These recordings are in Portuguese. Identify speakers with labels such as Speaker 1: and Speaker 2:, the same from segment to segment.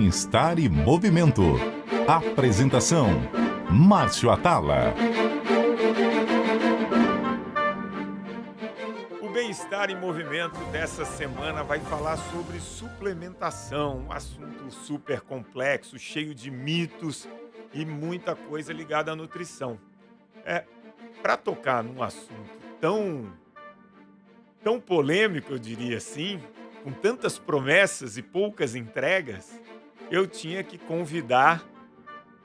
Speaker 1: Bem-Estar e Movimento. Apresentação: Márcio Atala.
Speaker 2: O Bem-Estar em Movimento dessa semana vai falar sobre suplementação, um assunto super complexo, cheio de mitos e muita coisa ligada à nutrição. Para tocar num assunto tão polêmico, eu diria assim, com tantas promessas e poucas entregas, eu tinha que convidar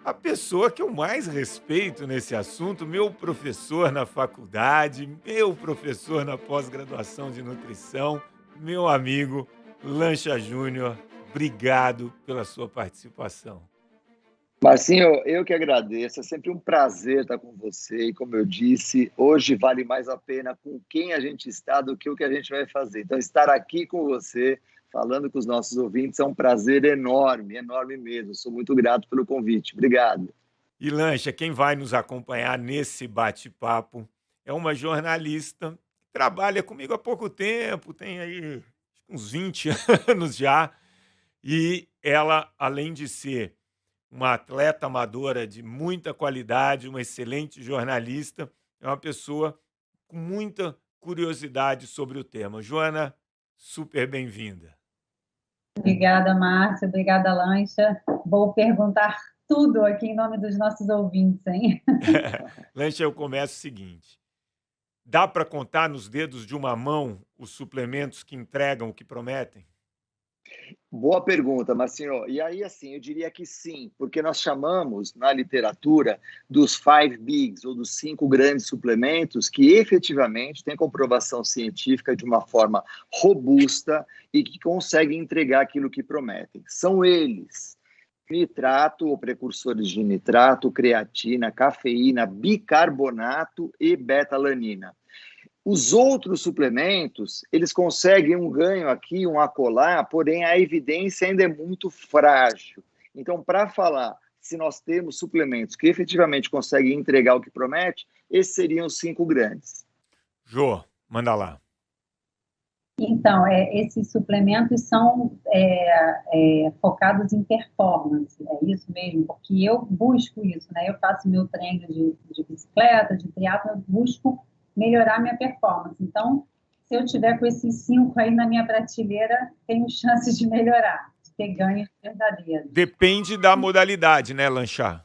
Speaker 2: a pessoa que eu mais respeito nesse assunto, meu professor na faculdade, meu professor na pós-graduação de nutrição, meu amigo Lancha Júnior. Obrigado pela sua participação.
Speaker 3: Marcinho, eu que agradeço, é sempre um prazer estar com você e, como eu disse, hoje vale mais a pena com quem a gente está do que o que a gente vai fazer. Então, estar aqui com você, falando com os nossos ouvintes, é um prazer enorme, enorme mesmo. Sou muito grato pelo convite. Obrigado.
Speaker 2: E Lancha, quem vai nos acompanhar nesse bate-papo é uma jornalista que trabalha comigo há pouco tempo, tem aí uns 20 anos já, e ela, além de ser uma atleta amadora de muita qualidade, uma excelente jornalista, é uma pessoa com muita curiosidade sobre o tema. Joana, super bem-vinda.
Speaker 4: Obrigada, Márcia. Obrigada, Lancha. Vou perguntar tudo aqui em nome dos nossos ouvintes, hein?
Speaker 2: Lancha, eu começo o seguinte. Dá para contar nos dedos de uma mão os suplementos que entregam o que prometem?
Speaker 3: Boa pergunta, Marcinho. E aí, assim, eu diria que sim, porque nós chamamos na literatura dos five bigs, ou dos 5 grandes suplementos que efetivamente têm comprovação científica de uma forma robusta e que conseguem entregar aquilo que prometem. São eles: nitrato ou precursores de nitrato, creatina, cafeína, bicarbonato e betalanina. Os outros suplementos, eles conseguem um ganho aqui, um acolá, porém a evidência ainda é muito frágil. Então, para falar se nós temos suplementos que efetivamente conseguem entregar o que promete, esses seriam os 5 grandes.
Speaker 2: Jô, manda lá.
Speaker 4: Então, esses suplementos são focados em performance, é isso mesmo, porque eu busco isso, né? Eu faço meu treino de bicicleta, de triatlo, eu busco melhorar minha performance. Então, se eu tiver com esses 5 aí na minha prateleira, tenho chances de melhorar, de ter ganhos verdadeiros.
Speaker 2: Depende da modalidade, né, Lancha?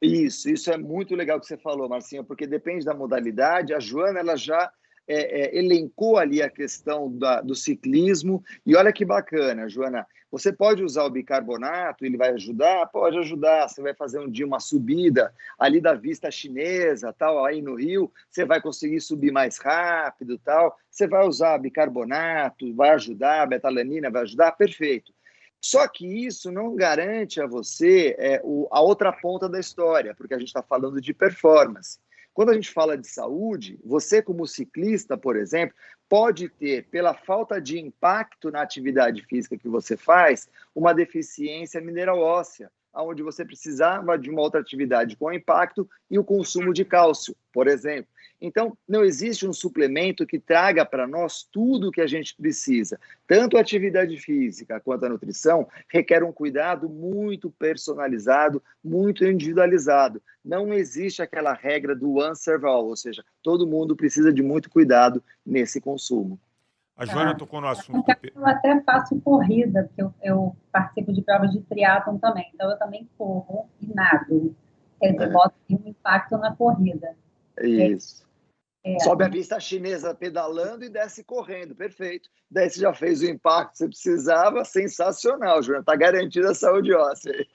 Speaker 3: Isso é muito legal que você falou, Marcinho, porque depende da modalidade. A Joana, ela já elencou ali a questão do ciclismo, e olha que bacana, Joana, você pode usar o bicarbonato, ele vai ajudar? Pode ajudar, você vai fazer um dia uma subida ali da vista chinesa, tal, aí no Rio, você vai conseguir subir mais rápido, tal, você vai usar bicarbonato, vai ajudar, a betalanina vai ajudar, perfeito. Só que isso não garante a você a outra ponta da história, porque a gente está falando de performance. Quando a gente fala de saúde, você como ciclista, por exemplo, pode ter, pela falta de impacto na atividade física que você faz, uma deficiência mineral óssea, onde você precisava de uma outra atividade com impacto e o consumo de cálcio, por exemplo. Então, não existe um suplemento que traga para nós tudo o que a gente precisa. Tanto a atividade física quanto a nutrição requer um cuidado muito personalizado, muito individualizado. Não existe aquela regra do one serve all, ou seja, todo mundo precisa de muito cuidado nesse consumo.
Speaker 2: A Joana tocou no assunto
Speaker 4: Eu até faço corrida, porque eu participo de provas de triatlon também, então eu também corro e nado. Quer dizer, boto um impacto na corrida.
Speaker 3: Isso. Sobe a pista chinesa pedalando e desce correndo, perfeito. Daí você já fez o impacto que você precisava, sensacional, Joana, está garantida a saúde óssea.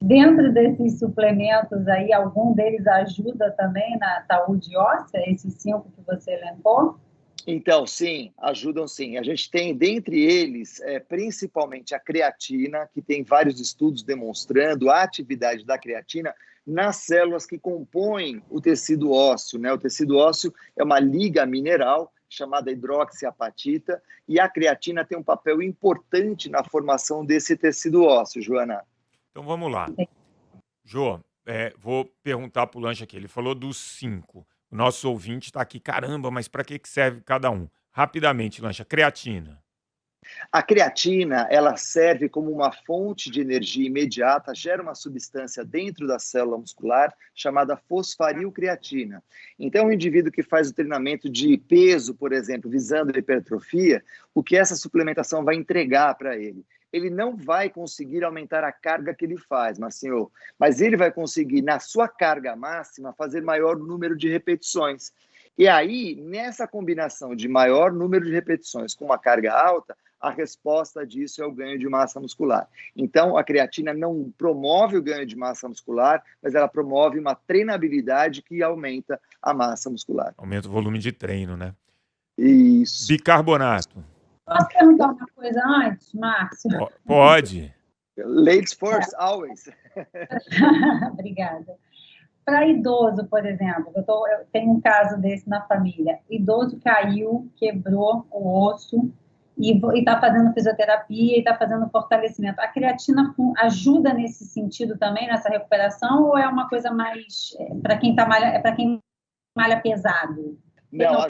Speaker 4: Dentro desses suplementos aí, algum deles ajuda também na saúde óssea, esses 5 que você elencou?
Speaker 3: Então, sim, ajudam sim. A gente tem, dentre eles, principalmente a creatina, que tem vários estudos demonstrando a atividade da creatina nas células que compõem o tecido ósseo, né? O tecido ósseo é uma liga mineral chamada hidroxiapatita, e a creatina tem um papel importante na formação desse tecido ósseo, Joana.
Speaker 2: Então vamos lá. Jô, vou perguntar para o Lancha aqui. Ele falou dos 5. O nosso ouvinte está aqui, caramba, mas para que serve cada um? Rapidamente, Lancha, creatina.
Speaker 3: A creatina, ela serve como uma fonte de energia imediata, gera uma substância dentro da célula muscular chamada fosfarilcreatina. Então, o indivíduo que faz o treinamento de peso, por exemplo, visando a hipertrofia, o que essa suplementação vai entregar para ele? Ele não vai conseguir aumentar a carga que ele faz, mas ele vai conseguir, na sua carga máxima, fazer maior número de repetições. E aí, nessa combinação de maior número de repetições com uma carga alta, a resposta disso é o ganho de massa muscular. Então, a creatina não promove o ganho de massa muscular, mas ela promove uma treinabilidade que aumenta a massa muscular.
Speaker 2: Aumenta o volume de treino, né?
Speaker 3: Isso.
Speaker 2: Bicarbonato.
Speaker 4: Posso perguntar uma coisa antes, Márcio?
Speaker 2: Pode.
Speaker 3: Ladies first, always.
Speaker 4: Obrigada. Para idoso, por exemplo, eu tenho um caso desse na família. Idoso caiu, quebrou o osso e está fazendo fisioterapia e está fazendo fortalecimento. A creatina ajuda nesse sentido também, nessa recuperação, ou é uma coisa mais para quem malha pesado?
Speaker 3: Não,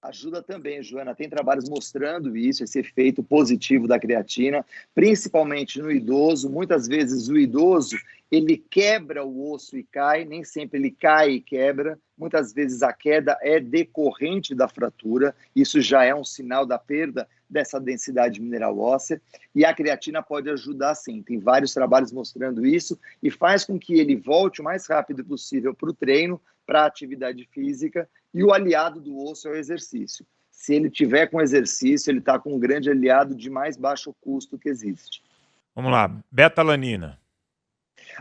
Speaker 3: ajuda também, Joana. Tem trabalhos mostrando isso, esse efeito positivo da creatina, principalmente no idoso. Muitas vezes o idoso, ele quebra o osso e cai, nem sempre ele cai e quebra. Muitas vezes a queda é decorrente da fratura, isso já é um sinal da perda dessa densidade mineral óssea, e a creatina pode ajudar sim. Tem vários trabalhos mostrando isso e faz com que ele volte o mais rápido possível para o treino, para a atividade física, e o aliado do osso é o exercício. Se ele tiver com exercício, ele está com um grande aliado de mais baixo custo que existe.
Speaker 2: Vamos lá, betalanina.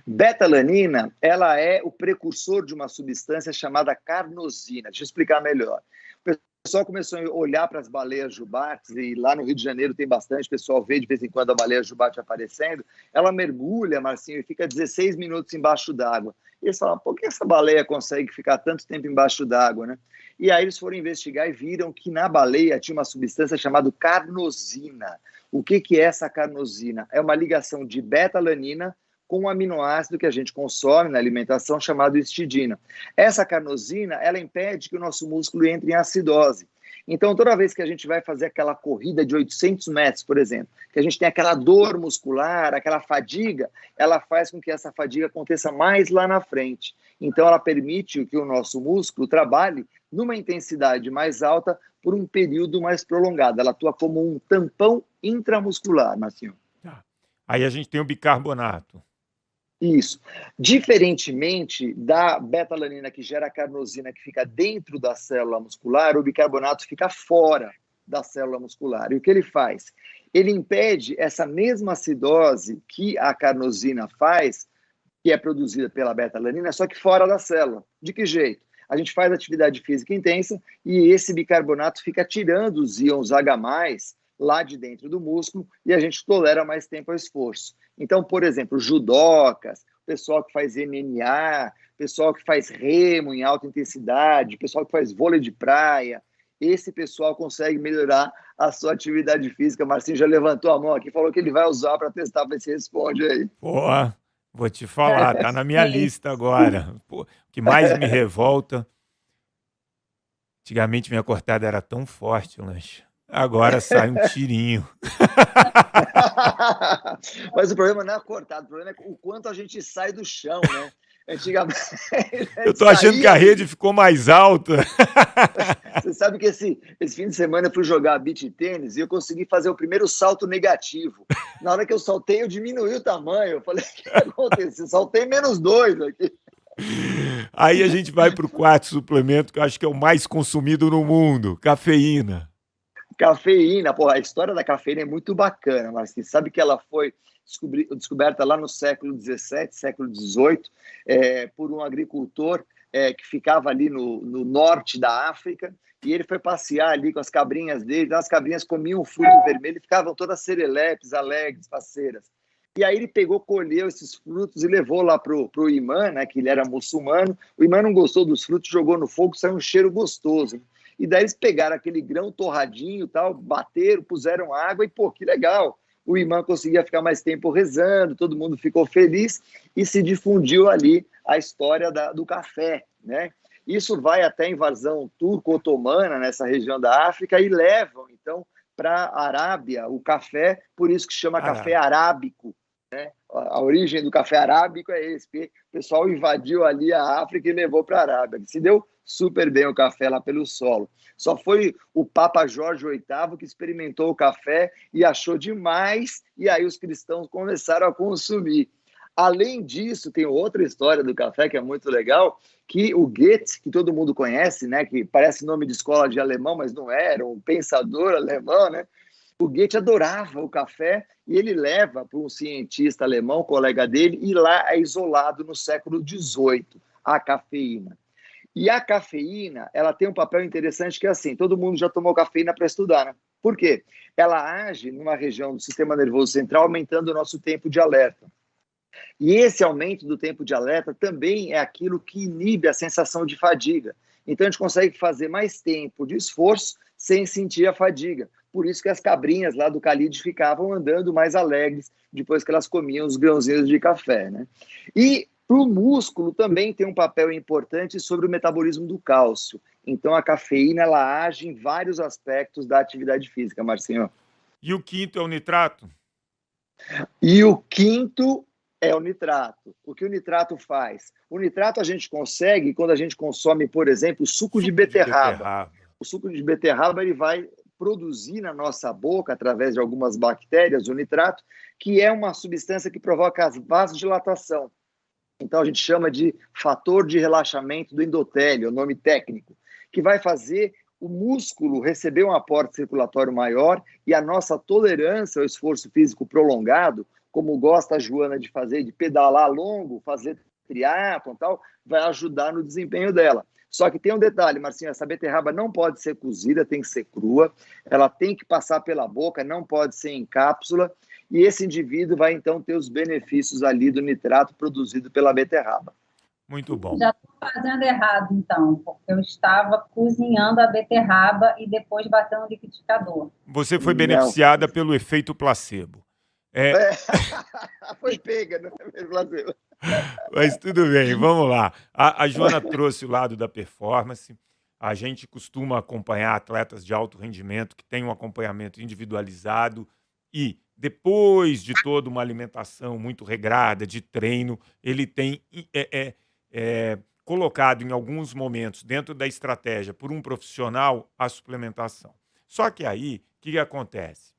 Speaker 3: Betalanina, ela é o precursor de uma substância chamada carnosina. Deixa eu explicar melhor. O pessoal começou a olhar para as baleias jubates, e lá no Rio de Janeiro tem bastante, o pessoal vê de vez em quando a baleia jubate aparecendo. Ela mergulha, Marcinho, e fica 16 minutos embaixo d'água. E eles falam, por que essa baleia consegue ficar tanto tempo embaixo d'água, né? E aí eles foram investigar e viram que na baleia tinha uma substância chamada carnosina. O que é essa carnosina? É uma ligação de betalanina com um aminoácido que a gente consome na alimentação chamado histidina. Essa carnosina, ela impede que o nosso músculo entre em acidose. Então, toda vez que a gente vai fazer aquela corrida de 800 metros, por exemplo, que a gente tem aquela dor muscular, aquela fadiga, ela faz com que essa fadiga aconteça mais lá na frente. Então, ela permite que o nosso músculo trabalhe numa intensidade mais alta por um período mais prolongado. Ela atua como um tampão intramuscular, Marcinho.
Speaker 2: Tá. Aí a gente tem o bicarbonato.
Speaker 3: Isso. Diferentemente da betalanina que gera a carnosina que fica dentro da célula muscular, o bicarbonato fica fora da célula muscular. E o que ele faz? Ele impede essa mesma acidose que a carnosina faz, que é produzida pela betalanina, só que fora da célula. De que jeito? A gente faz atividade física intensa e esse bicarbonato fica tirando os íons H+, lá de dentro do músculo, e a gente tolera mais tempo ao esforço. Então, por exemplo, judocas, pessoal que faz MMA, pessoal que faz remo em alta intensidade, pessoal que faz vôlei de praia, esse pessoal consegue melhorar a sua atividade física. Marcinho já levantou a mão aqui, falou que ele vai usar para testar, para ver se responde aí.
Speaker 2: Pô, vou te falar, tá na minha lista agora. Pô, o que mais me revolta, antigamente minha cortada era tão forte, lanche. Agora sai um tirinho.
Speaker 3: Mas o problema não é cortado, o problema é o quanto a gente sai do chão, né? Antigamente.
Speaker 2: Eu tô achando que a rede ficou mais alta.
Speaker 3: Você sabe que esse fim de semana eu fui jogar beach tênis e eu consegui fazer o primeiro salto negativo. Na hora que eu saltei, eu diminui o tamanho. Eu falei, o que aconteceu? Saltei -2 aqui.
Speaker 2: Aí a gente vai para o quarto suplemento, que eu acho que é o mais consumido no mundo, cafeína.
Speaker 3: Cafeína, porra, a história da cafeína é muito bacana, mas você sabe que ela foi descoberta lá no século XVII, século XVIII, por um agricultor que ficava ali no norte da África, e ele foi passear ali com as cabrinhas dele, então as cabrinhas comiam o fruto vermelho e ficavam todas serelepes, alegres, faceiras. E aí ele pegou, colheu esses frutos e levou lá pro imã, né, que ele era muçulmano. O imã não gostou dos frutos, jogou no fogo, saiu um cheiro gostoso. E daí eles pegaram aquele grão torradinho, tal, bateram, puseram água e, pô, que legal. O imã conseguia ficar mais tempo rezando, todo mundo ficou feliz e se difundiu ali a história do café, né? Isso vai até a invasão turco-otomana nessa região da África e levam, então, para a Arábia o café, por isso que chama café arábico. A origem do café arábico é esse, porque o pessoal invadiu ali a África e levou para a Arábia. Se deu super bem o café lá pelo solo. Só foi o Papa Jorge VIII que experimentou o café e achou demais, e aí os cristãos começaram a consumir. Além disso, tem outra história do café que é muito legal, que o Goethe, que todo mundo conhece, né, que parece nome de escola de alemão, mas não era, um pensador alemão, né? O Goethe adorava o café e ele leva para um cientista alemão, colega dele, e lá é isolado no século XVIII, a cafeína. E a cafeína, ela tem um papel interessante que é assim, todo mundo já tomou cafeína para estudar, né? Por quê? Ela age numa região do sistema nervoso central, aumentando o nosso tempo de alerta. E esse aumento do tempo de alerta também é aquilo que inibe a sensação de fadiga. Então, a gente consegue fazer mais tempo de esforço sem sentir a fadiga. Por isso que as cabrinhas lá do Khalid ficavam andando mais alegres depois que elas comiam os grãozinhos de café, né? E para o músculo também tem um papel importante sobre o metabolismo do cálcio. Então, a cafeína ela age em vários aspectos da atividade física, Marcinho.
Speaker 2: E o quinto é o nitrato?
Speaker 3: E o quinto é o nitrato. O que o nitrato faz? O nitrato a gente consegue quando a gente consome, por exemplo, suco de beterraba. O suco de beterraba ele vai produzir na nossa boca, através de algumas bactérias, o nitrato, que é uma substância que provoca a vasodilatação. Então, a gente chama de fator de relaxamento do endotélio, é o nome técnico, que vai fazer o músculo receber um aporte circulatório maior e a nossa tolerância ao esforço físico prolongado, como gosta a Joana de fazer, de pedalar longo, fazer triatlon e tal, vai ajudar no desempenho dela. Só que tem um detalhe, Marcinho, essa beterraba não pode ser cozida, tem que ser crua, ela tem que passar pela boca, não pode ser em cápsula, e esse indivíduo vai então ter os benefícios ali do nitrato produzido pela beterraba.
Speaker 2: Muito bom.
Speaker 4: Já estou fazendo errado, então, porque eu estava cozinhando a beterraba e depois batendo no liquidificador.
Speaker 2: Você foi beneficiada pelo efeito placebo.
Speaker 3: Foi pega, não é placebo.
Speaker 2: Mas tudo bem, vamos lá. A Joana trouxe o lado da performance. A gente costuma acompanhar atletas de alto rendimento que têm um acompanhamento individualizado e, depois de toda uma alimentação muito regrada, de treino, ele tem colocado em alguns momentos dentro da estratégia por um profissional a suplementação. Só que aí, o que acontece?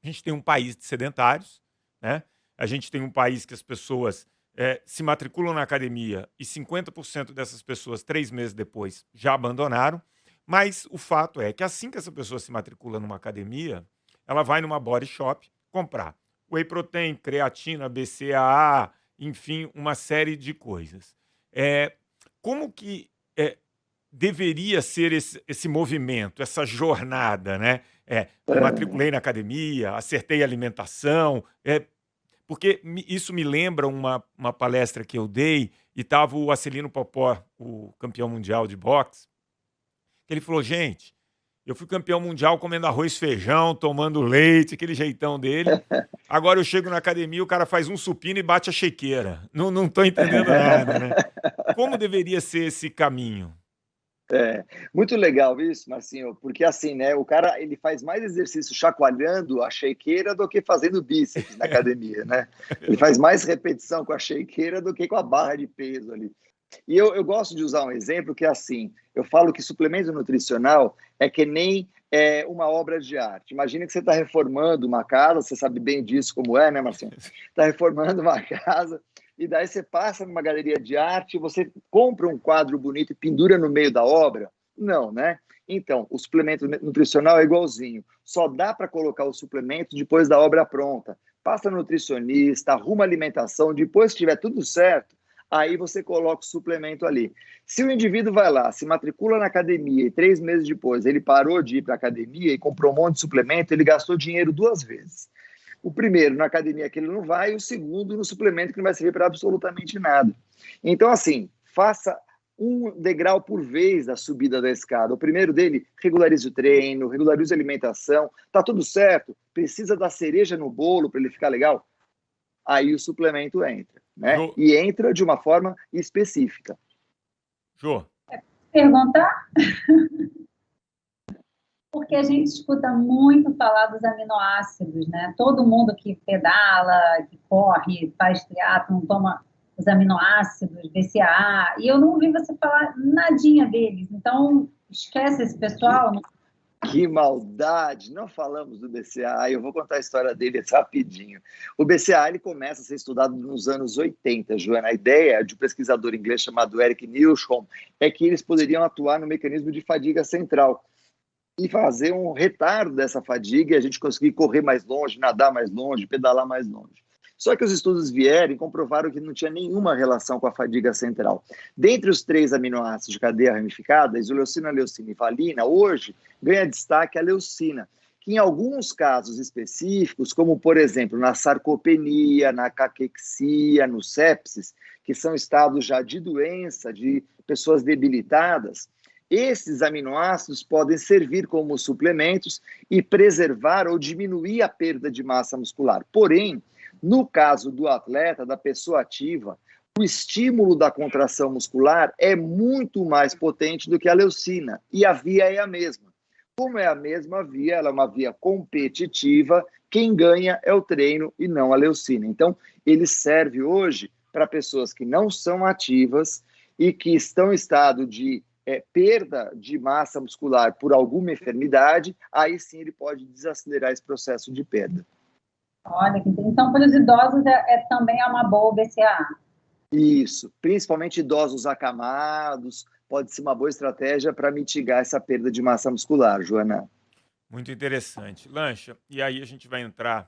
Speaker 2: A gente tem um país de sedentários, né? A gente tem um país que as pessoas se matriculam na academia e 50% dessas pessoas, 3 meses depois, já abandonaram. Mas o fato é que assim que essa pessoa se matricula numa academia, ela vai numa body shop comprar whey protein, creatina, BCAA, enfim, uma série de coisas. Como que deveria ser esse movimento, essa jornada, né? Eu matriculei na academia, acertei a alimentação, porque isso me lembra uma palestra que eu dei e estava o Acelino Popó, o campeão mundial de boxe. Ele falou, gente, eu fui campeão mundial comendo arroz e feijão, tomando leite, aquele jeitão dele. Agora eu chego na academia, o cara faz um supino e bate a chequeira. Não estou entendendo nada, né? Como deveria ser esse caminho?
Speaker 3: Muito legal isso, Marcinho, porque assim, né, o cara ele faz mais exercício chacoalhando a shakeira do que fazendo bíceps na academia, né? Ele faz mais repetição com a shakeira do que com a barra de peso ali. E eu gosto de usar um exemplo que é assim, eu falo que suplemento nutricional é que nem uma obra de arte. Imagina que você está reformando uma casa, você sabe bem disso como é, né, Marcinho? Está reformando uma casa, e daí você passa numa galeria de arte, você compra um quadro bonito e pendura no meio da obra? Não, né? Então, o suplemento nutricional é igualzinho. Só dá para colocar o suplemento depois da obra pronta. Passa no nutricionista, arruma alimentação, depois que tiver tudo certo, aí você coloca o suplemento ali. Se o indivíduo vai lá, se matricula na academia e 3 meses depois ele parou de ir para a academia e comprou um monte de suplemento, ele gastou dinheiro 2 vezes. O primeiro na academia que ele não vai e o segundo no suplemento que não vai servir para absolutamente nada. Então, assim, faça um degrau por vez da subida da escada. O primeiro dele, regularize o treino, regularize a alimentação, tá tudo certo, precisa da cereja no bolo para ele ficar legal, aí o suplemento entra, né? E entra de uma forma específica.
Speaker 2: Jô.
Speaker 4: Perguntar? Porque a gente escuta muito falar dos aminoácidos, né? Todo mundo que pedala, que corre, faz triatlon, toma os aminoácidos, BCAA, e eu não ouvi você falar nadinha deles. Então, esquece esse pessoal.
Speaker 3: Que maldade! Não falamos do BCAA, eu vou contar a história dele rapidinho. O BCAA ele começa a ser estudado nos anos 80, Joana. A ideia de um pesquisador inglês chamado Eric Nilsholm é que eles poderiam atuar no mecanismo de fadiga central e fazer um retardo dessa fadiga e a gente conseguir correr mais longe, nadar mais longe, pedalar mais longe. Só que os estudos vieram e comprovaram que não tinha nenhuma relação com a fadiga central. Dentre os 3 aminoácidos de cadeia ramificada, isoleucina, leucina e valina, hoje ganha destaque a leucina, que em alguns casos específicos, como por exemplo na sarcopenia, na caquexia, no sepsis, que são estados já de doença, de pessoas debilitadas, esses aminoácidos podem servir como suplementos e preservar ou diminuir a perda de massa muscular. Porém, no caso do atleta, da pessoa ativa, o estímulo da contração muscular é muito mais potente do que a leucina, e a via é a mesma. Como é a mesma via, ela é uma via competitiva, quem ganha é o treino e não a leucina. Então, ele serve hoje para pessoas que não são ativas e que estão em estado de perda de massa muscular por alguma enfermidade, aí sim ele pode desacelerar esse processo de perda.
Speaker 4: Olha, então para os idosos também é uma boa o BCAA.
Speaker 3: Isso, principalmente idosos acamados, pode ser uma boa estratégia para mitigar essa perda de massa muscular, Joana.
Speaker 2: Muito interessante. Lancha, e aí a gente vai entrar,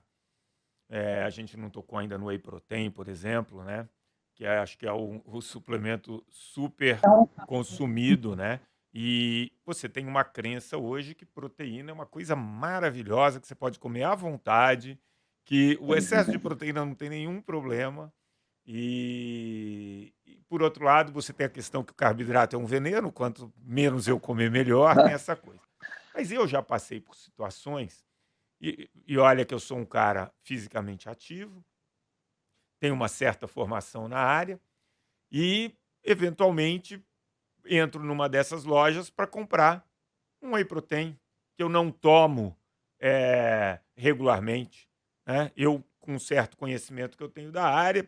Speaker 2: a gente não tocou ainda no Whey Protein, por exemplo, né? Que acho que é o suplemento super consumido, né? E você tem uma crença hoje que proteína é uma coisa maravilhosa, que você pode comer à vontade, que o excesso de proteína não tem nenhum problema. E por outro lado, você tem a questão que o carboidrato é um veneno, quanto menos eu comer, melhor, tem essa coisa. Mas eu já passei por situações, e olha que eu sou um cara fisicamente ativo, tenho uma certa formação na área, e eventualmente entro numa dessas lojas para comprar um whey protein, que eu não tomo regularmente, né? Eu, com um certo conhecimento que eu tenho da área,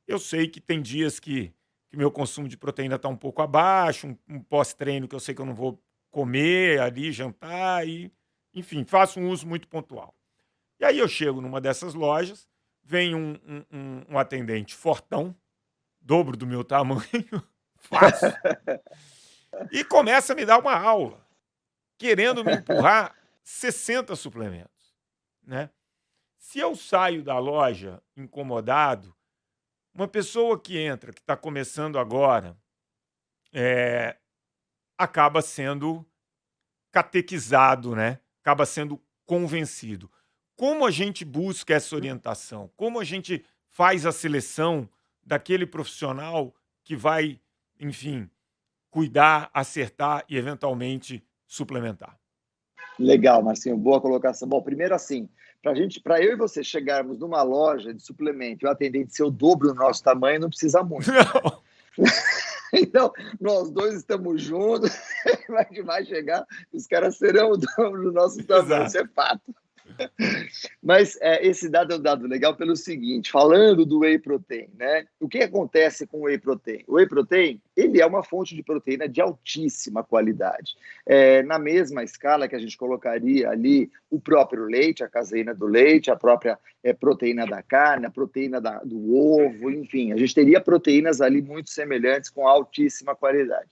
Speaker 2: eu sei que tem dias que meu consumo de proteína está um pouco abaixo, um pós-treino que eu sei que eu não vou comer ali, jantar, e, enfim, faço um uso muito pontual. E aí eu chego numa dessas lojas, vem um atendente fortão, dobro do meu tamanho, fácil, e começa a me dar uma aula, querendo me empurrar 60 suplementos, né? Se eu saio da loja incomodado, uma pessoa que entra, que está começando agora, acaba sendo catequizado, né? Acaba sendo convencido. Como a gente busca essa orientação? Como a gente faz a seleção daquele profissional que vai, enfim, cuidar, acertar e eventualmente suplementar?
Speaker 3: Legal, Marcinho, boa colocação. Bom, primeiro assim, para eu e você chegarmos numa loja de suplemento e o atendente ser o dobro do nosso tamanho, não precisa muito.
Speaker 2: Não.
Speaker 3: Então, nós dois estamos juntos, a gente vai chegar, os caras serão o dobro do nosso tamanho, isso é fato. Mas esse dado é um dado legal pelo seguinte, falando do whey protein, né? O que acontece com o whey protein? O whey protein, ele é uma fonte de proteína de altíssima qualidade. Na mesma escala que a gente colocaria ali o próprio leite, a caseína do leite, a própria proteína da carne, a proteína do ovo, enfim, a gente teria proteínas ali muito semelhantes com altíssima qualidade.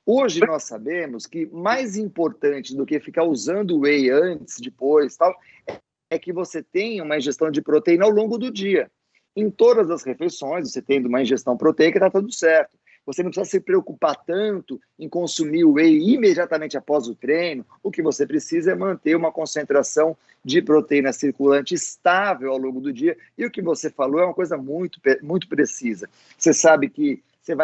Speaker 3: Hoje nós sabemos que mais importante do que ficar usando o whey antes, depois, tal, é que você tenha uma ingestão de proteína ao longo do dia. Em todas as refeições, você tendo uma ingestão proteica, está tudo certo. Você não precisa se preocupar tanto em consumir o whey imediatamente após o treino. O que você precisa é manter uma concentração de proteína circulante estável ao longo do dia. E o que você falou é uma coisa muito, muito precisa. Você sabe que você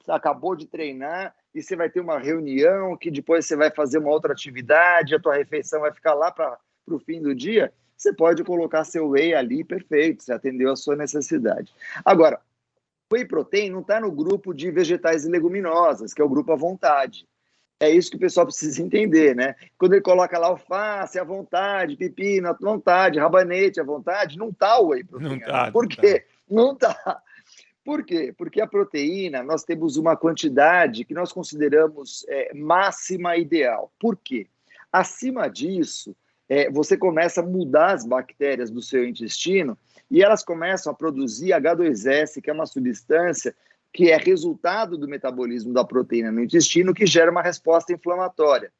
Speaker 3: acabou de treinar e você vai ter uma reunião, que depois você vai fazer uma outra atividade, a tua refeição vai ficar lá para o fim do dia, você pode colocar seu whey ali, perfeito, você atendeu a sua necessidade. Agora, o whey protein não está no grupo de vegetais e leguminosas, que é o grupo à vontade. É isso que o pessoal precisa entender, né? Quando ele coloca lá alface à vontade, pepino à vontade, rabanete à vontade, não está o whey
Speaker 2: Não
Speaker 3: protein ali.
Speaker 2: tá,
Speaker 3: Por
Speaker 2: não tá.
Speaker 3: quê? Não está. Por quê? Porque a proteína, nós temos uma quantidade que nós consideramos máxima ideal. Por quê? Acima disso, você começa a mudar as bactérias do seu intestino e elas começam a produzir H2S, que é uma substância que é resultado do metabolismo da proteína no intestino, que gera uma resposta inflamatória.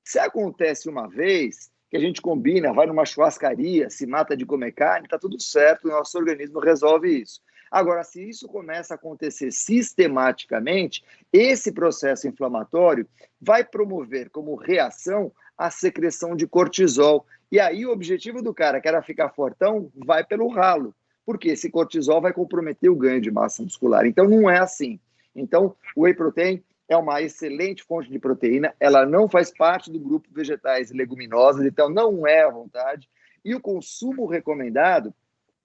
Speaker 3: Se acontece uma vez, que a gente combina, vai numa churrascaria, se mata de comer carne, está tudo certo, o nosso organismo resolve isso. Agora, se isso começa a acontecer sistematicamente, esse processo inflamatório vai promover como reação a secreção de cortisol. E aí o objetivo do cara, que era ficar fortão, vai pelo ralo. Porque esse cortisol vai comprometer o ganho de massa muscular. Então, não é assim. Então, o whey protein é uma excelente fonte de proteína, ela não faz parte do grupo vegetais e leguminosas, então não é à vontade. E o consumo recomendado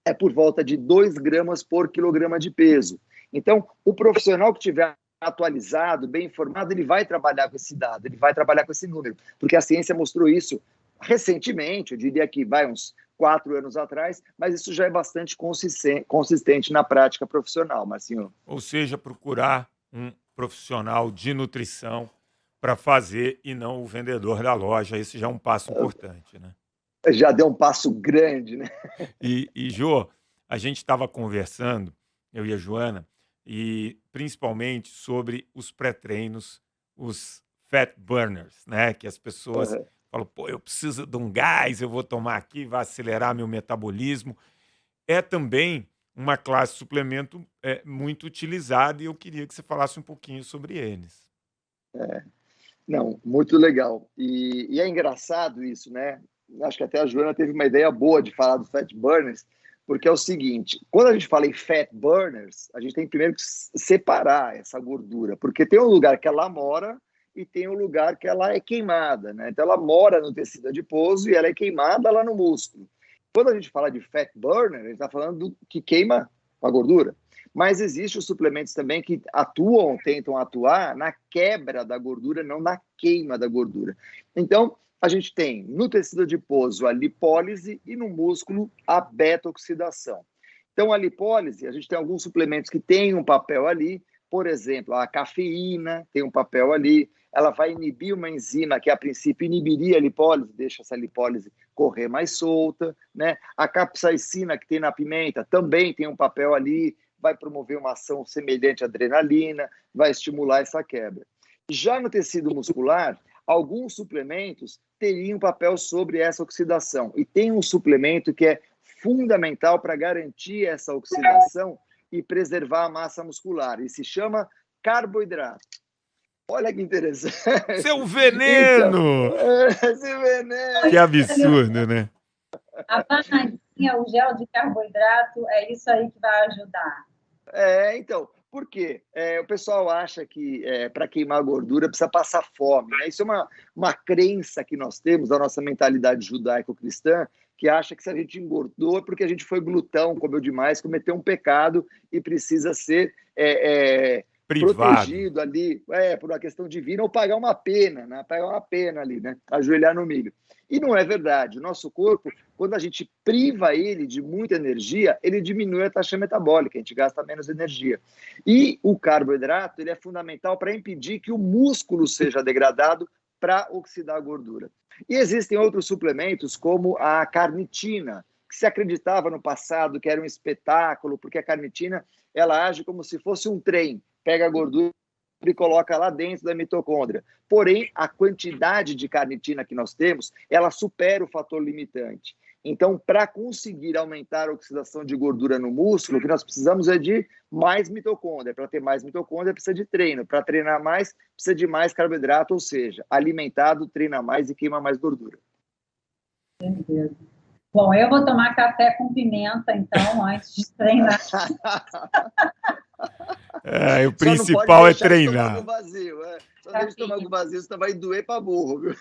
Speaker 3: é por volta de 2 gramas por quilograma de peso. Então, o profissional que tiver atualizado, bem informado, ele vai trabalhar com esse dado, ele vai trabalhar com esse número, porque a ciência mostrou isso recentemente, eu diria que vai uns 4 anos atrás, mas isso já é bastante consistente na prática profissional, Marcinho.
Speaker 2: Ou seja, procurar um profissional de nutrição para fazer e não o vendedor da loja. Esse já é um passo importante, né?
Speaker 3: Já deu um passo grande, né?
Speaker 2: Jô, a gente estava conversando, eu e a Joana, e principalmente sobre os pré-treinos, os fat burners, né? Que as pessoas
Speaker 3: Uhum.
Speaker 2: falam, pô, eu preciso de um gás, eu vou tomar aqui, vai acelerar meu metabolismo. É também uma classe de suplemento muito utilizada e eu queria que você falasse um pouquinho sobre eles.
Speaker 3: Não, muito legal. E é engraçado isso, né? Acho que até a Joana teve uma ideia boa de falar do fat burners, porque é o seguinte, quando a gente fala em fat burners, a gente tem primeiro que separar essa gordura, porque tem um lugar que ela mora e tem um lugar que ela é queimada, né? Então ela mora no tecido adiposo e ela é queimada lá no músculo. Quando a gente fala de fat burner, a gente está falando do que queima a gordura. Mas existem os suplementos também que atuam, tentam atuar na quebra da gordura, não na queima da gordura. Então, a gente tem no tecido adiposo a lipólise e no músculo a beta-oxidação. Então, a lipólise, a gente tem alguns suplementos que têm um papel ali, por exemplo, a cafeína tem um papel ali, ela vai inibir uma enzima que, a princípio, inibiria a lipólise, deixa essa lipólise correr mais solta, né? A capsaicina que tem na pimenta também tem um papel ali, vai promover uma ação semelhante à adrenalina, vai estimular essa quebra. Já no tecido muscular, alguns suplementos teriam papel sobre essa oxidação. E tem um suplemento que é fundamental para garantir essa oxidação e preservar a massa muscular. E se chama carboidrato. Olha que interessante.
Speaker 2: Seu veneno!
Speaker 3: Então, esse veneno.
Speaker 2: Que absurdo, né?
Speaker 4: A banadinha, o gel de carboidrato, é isso aí que vai ajudar.
Speaker 3: Então, por quê? O pessoal acha que para queimar gordura precisa passar fome, né? Isso é uma crença que nós temos da nossa mentalidade judaico-cristã, que acha que se a gente engordou é porque a gente foi glutão, comeu demais, cometeu um pecado e precisa ser
Speaker 2: Privado.
Speaker 3: protegido ali, por uma questão divina, ou pagar uma pena, né? Pagar uma pena ali, né? Ajoelhar no milho. E não é verdade. O nosso corpo, quando a gente priva ele de muita energia, ele diminui a taxa metabólica, a gente gasta menos energia. E o carboidrato, ele é fundamental para impedir que o músculo seja degradado para oxidar a gordura. E existem outros suplementos, como a carnitina, que se acreditava no passado que era um espetáculo, porque a carnitina ela age como se fosse um trem, pega a gordura e coloca lá dentro da mitocôndria. Porém, a quantidade de carnitina que nós temos, ela supera o fator limitante. Então, para conseguir aumentar a oxidação de gordura no músculo, o que nós precisamos é de mais mitocôndria. Para ter mais mitocôndria, precisa de treino. Para treinar mais, precisa de mais carboidrato, ou seja, alimentado, treina mais e queima mais gordura.
Speaker 4: Beleza. Bom, eu vou tomar café com pimenta, então, antes de treinar.
Speaker 2: O principal é treinar.
Speaker 3: Só deixa tomar no vazio, senão vai doer para burro, viu?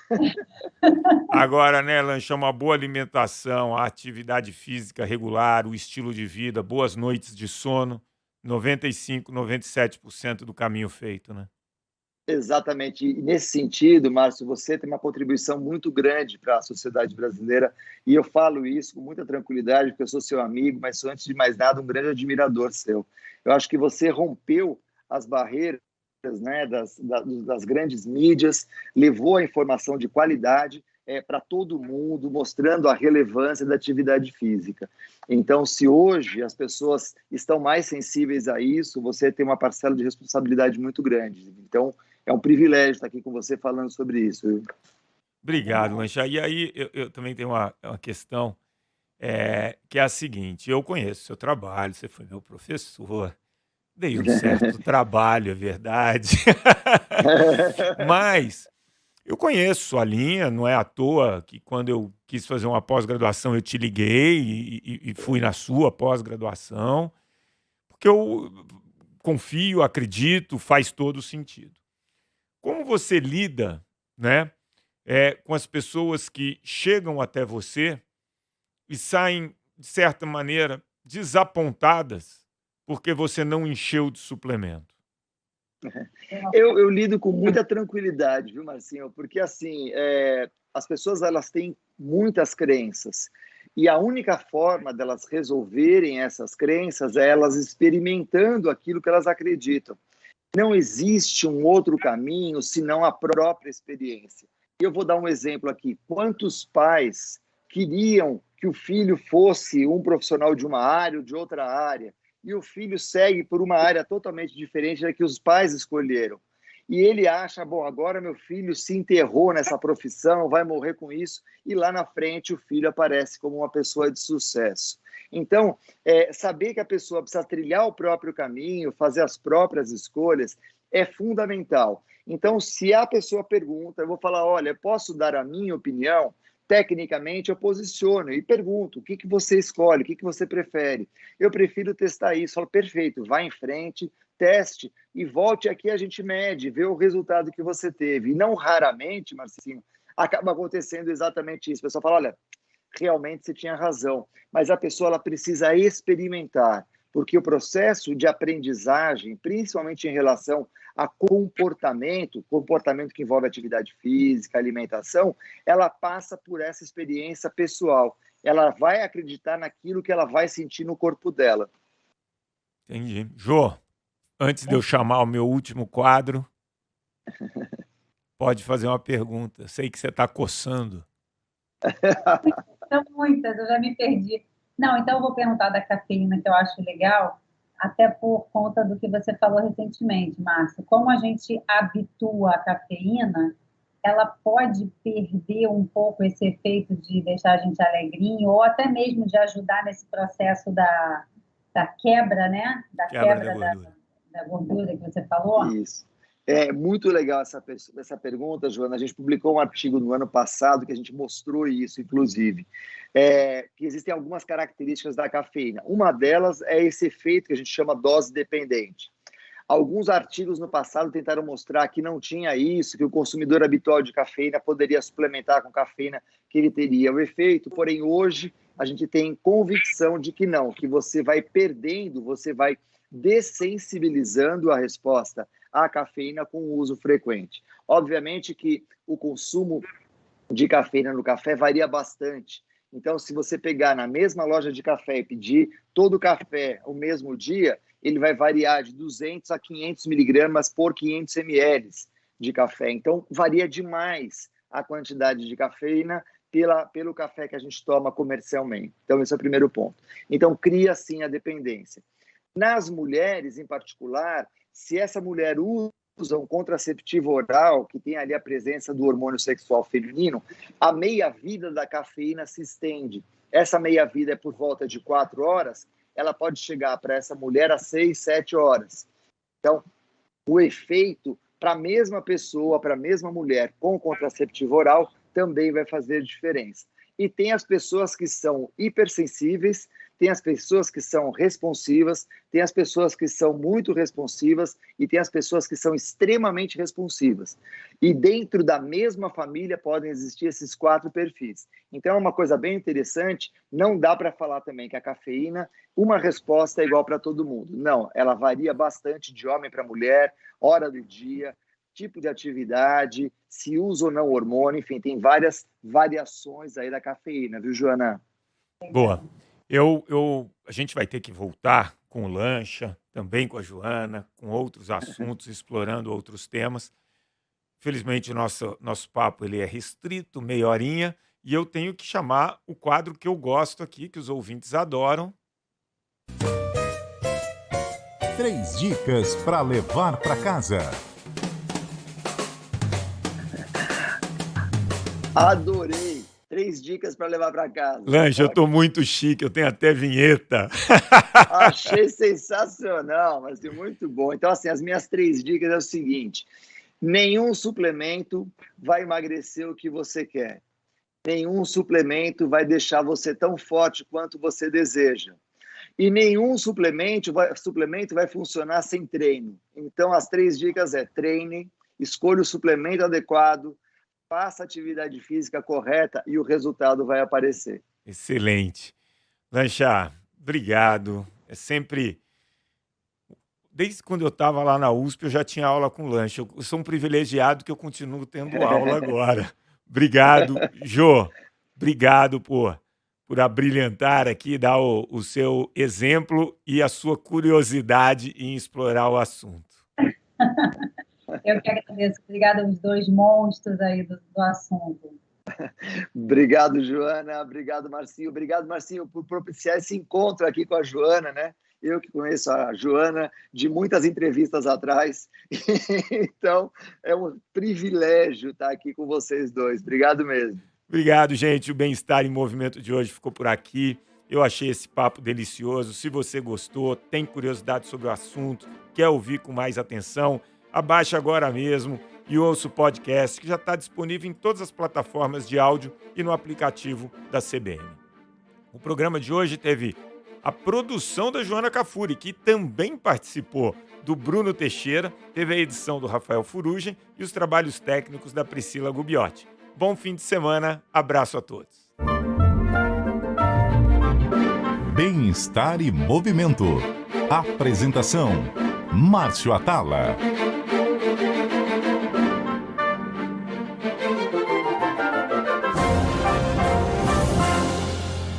Speaker 2: Agora, né, Lancha, uma boa alimentação, a atividade física regular, o estilo de vida, boas noites de sono, 95%, 97% do caminho feito, né?
Speaker 3: Exatamente. E nesse sentido, Márcio, você tem uma contribuição muito grande para a sociedade brasileira, e eu falo isso com muita tranquilidade, porque eu sou seu amigo, mas sou, antes de mais nada, um grande admirador seu. Eu acho que você rompeu as barreiras, né, das grandes mídias, levou a informação de qualidade para todo mundo, mostrando a relevância da atividade física. Então, se hoje as pessoas estão mais sensíveis a isso, você tem uma parcela de responsabilidade muito grande. Então, é um privilégio estar aqui com você falando sobre isso.
Speaker 2: Obrigado, Lancha. E aí, eu também tenho uma questão, que é a seguinte: eu conheço o seu trabalho, você foi meu professor, dei um certo trabalho, é verdade. Mas eu conheço a linha, não é à toa que quando eu quis fazer uma pós-graduação eu te liguei e fui na sua pós-graduação, porque eu confio, acredito, faz todo sentido. Como você lida, né, com as pessoas que chegam até você e saem, de certa maneira, desapontadas porque você não encheu de suplemento?
Speaker 3: Eu lido com muita tranquilidade, viu, Marcinho? Porque, assim, as pessoas elas têm muitas crenças. E a única forma delas resolverem essas crenças é elas experimentando aquilo que elas acreditam. Não existe um outro caminho senão a própria experiência. E eu vou dar um exemplo aqui. Quantos pais queriam que o filho fosse um profissional de uma área ou de outra área, e o filho segue por uma área totalmente diferente da que os pais escolheram? E ele acha, bom, agora meu filho se enterrou nessa profissão, vai morrer com isso, e lá na frente o filho aparece como uma pessoa de sucesso. Então, saber que a pessoa precisa trilhar o próprio caminho, fazer as próprias escolhas, é fundamental. Então, se a pessoa pergunta, eu vou falar, olha, posso dar a minha opinião? Tecnicamente, eu posiciono e pergunto, o que você escolhe, o que você prefere? Eu prefiro testar isso. Falo, perfeito, vá em frente, teste e volte aqui, a gente mede, vê o resultado que você teve. E não raramente, Marcinho, acaba acontecendo exatamente isso. O pessoal fala, olha, realmente você tinha razão, mas a pessoa ela precisa experimentar, porque o processo de aprendizagem, principalmente em relação a comportamento que envolve atividade física, alimentação, ela passa por essa experiência pessoal. Ela vai acreditar naquilo que ela vai sentir no corpo dela.
Speaker 2: Entendi. Jô, antes de eu chamar o meu último quadro, pode fazer uma pergunta. Sei que você está coçando.
Speaker 4: São muitas, eu já me perdi. Não, então eu vou perguntar da cafeína, que eu acho legal, até por conta do que você falou recentemente, Márcio. Como a gente habitua a cafeína, ela pode perder um pouco esse efeito de deixar a gente alegrinho, ou até mesmo de ajudar nesse processo da quebra, né? Da
Speaker 2: Quebra da gordura.
Speaker 4: Da gordura que você falou.
Speaker 3: Isso. É muito legal essa pergunta, Joana. A gente publicou um artigo no ano passado que a gente mostrou isso, inclusive, que existem algumas características da cafeína. Uma delas é esse efeito que a gente chama dose dependente. Alguns artigos no passado tentaram mostrar que não tinha isso, que o consumidor habitual de cafeína poderia suplementar com cafeína, que ele teria o efeito, porém hoje a gente tem convicção de que não, que você vai perdendo, você vai dessensibilizando a resposta à cafeína com o uso frequente. Obviamente que o consumo de cafeína no café varia bastante. Então, se você pegar na mesma loja de café e pedir todo o café o mesmo dia, ele vai variar de 200 a 500 miligramas por 500 ml de café. Então, varia demais a quantidade de cafeína pelo café que a gente toma comercialmente. Então, esse é o primeiro ponto. Então, cria, sim, a dependência. Nas mulheres, em particular, se essa mulher usa um contraceptivo oral, que tem ali a presença do hormônio sexual feminino, a meia-vida da cafeína se estende. Essa meia-vida é por volta de 4 horas, ela pode chegar para essa mulher a 6, 7 horas. Então, o efeito para a mesma pessoa, para a mesma mulher com contraceptivo oral, também vai fazer diferença. E tem as pessoas que são hipersensíveis, tem as pessoas que são responsivas, tem as pessoas que são muito responsivas e tem as pessoas que são extremamente responsivas. E dentro da mesma família podem existir esses 4 perfis. Então é uma coisa bem interessante, não dá para falar também que a cafeína, uma resposta é igual para todo mundo. Não, ela varia bastante de homem para mulher, hora do dia, tipo de atividade, se usa ou não hormônio, enfim, tem várias variações aí da cafeína, viu, Joana?
Speaker 2: Boa. A gente vai ter que voltar com o Lancha, também com a Joana, com outros assuntos, explorando outros temas. Felizmente, o nosso papo ele é restrito, meia horinha, e eu tenho que chamar o quadro que eu gosto aqui, que os ouvintes adoram.
Speaker 1: 3 dicas para levar para casa.
Speaker 3: Adorei! 3 dicas para levar para casa.
Speaker 2: Lancha, eu tô muito chique, eu tenho até vinheta.
Speaker 3: Achei sensacional, mas muito bom. Então, assim, as minhas 3 dicas é o seguinte: nenhum suplemento vai emagrecer o que você quer. Nenhum suplemento vai deixar você tão forte quanto você deseja. E nenhum suplemento vai funcionar sem treino. Então, as 3 dicas é: treine, escolha o suplemento adequado, faça a atividade física correta e o resultado vai aparecer.
Speaker 2: Excelente. Lancha, obrigado. É sempre... Desde quando eu estava lá na USP, eu já tinha aula com Lancha. Eu sou um privilegiado que eu continuo tendo aula agora. Obrigado, Jô. Obrigado por abrilhantar aqui, dar o seu exemplo e a sua curiosidade em explorar o assunto.
Speaker 4: Eu que agradeço. Obrigada aos 2 monstros aí do assunto.
Speaker 3: Obrigado, Joana. Obrigado, Marcinho. Obrigado, Marcinho, por propiciar esse encontro aqui com a Joana, né? Eu que conheço a Joana de muitas entrevistas atrás. Então, é um privilégio estar aqui com vocês 2. Obrigado mesmo.
Speaker 2: Obrigado, gente. O Bem-Estar em Movimento de hoje ficou por aqui. Eu achei esse papo delicioso. Se você gostou, tem curiosidade sobre o assunto, quer ouvir com mais atenção, abaixe agora mesmo e ouça o podcast, que já está disponível em todas as plataformas de áudio e no aplicativo da CBN. O programa de hoje teve a produção da Joana Cafuri, que também participou, do Bruno Teixeira, teve a edição do Rafael Furugem e os trabalhos técnicos da Priscila Gubiotti. Bom fim de semana, abraço a todos.
Speaker 1: Bem-estar e movimento. Apresentação: Márcio Atala.